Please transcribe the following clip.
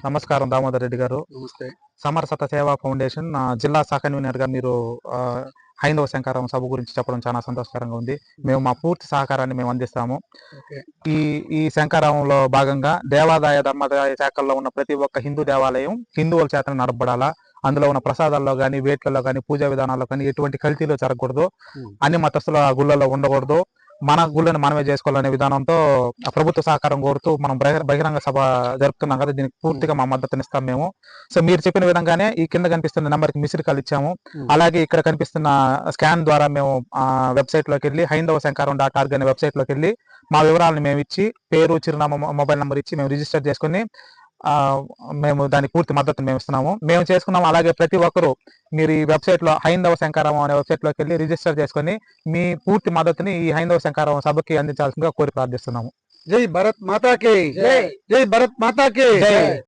నమస్కారం దామోదర్ రెడ్డి గారు. నమస్తే. సమరసత సేవా ఫౌండేషన్ జిల్లా శాఖ కన్వీనర్ గా మీరు హైందవ శంకారం సభ గురించి చెప్పడం చాలా సంతోషకరంగా ఉంది. మేము మా పూర్తి సహకారాన్ని మేము అందిస్తాము. ఈ ఈ శంకారంలో భాగంగా దేవాదాయ ధర్మాదాయ శాఖల్లో ఉన్న ప్రతి ఒక్క హిందూ దేవాలయం హిందువుల చేత నడపబడాలా. అందులో ఉన్న ప్రసాదాల్లో కానీ, వేట్లలో కానీ, పూజా విధానాల్లో కానీ ఎటువంటి కల్తీలు జరగకూడదు. అన్ని మతస్థుల గుళ్ళలో ఉండకూడదు. మన గుళ్ళని మనమే చేసుకోవాలనే విధానంతో ప్రభుత్వ సహకారం కోరుతూ మనం బహిరంగ సభ జరుపుతున్నాం కదా, దీనికి పూర్తిగా మా మద్దతునిస్తాం మేము. సో మీరు చెప్పిన విధంగానే ఈ కింద కనిపిస్తున్న నెంబర్కి మిస్డ్ కాల్ ఇచ్చాము. అలాగే ఇక్కడ కనిపిస్తున్న స్కాన్ ద్వారా మేము వెబ్సైట్ లోకి వెళ్ళి hindavasankaram.org అనే వెబ్సైట్ లోకి వెళ్ళి మా వివరాలను మేము ఇచ్చి, పేరు, చిరునామా, మొబైల్ నెంబర్ ఇచ్చి మేము రిజిస్టర్ చేసుకుని మేము దానికి పూర్తి మద్దతు మేము ఇస్తున్నాము. మేము చేసుకున్నాము. అలాగే ప్రతి ఒక్కరూ మీరు ఈ వెబ్సైట్ లో హైందవ శంకారం అనే వెబ్సైట్ లోకి వెళ్ళి రిజిస్టర్ చేసుకుని మీ పూర్తి మద్దతుని ఈ హైందవ శంకారం సభకి అందించాల్సిందిగా కోరి ప్రార్థిస్తున్నాము. జై భరత్ మాతాకి జై. జై భరత్ మాతాకి జై.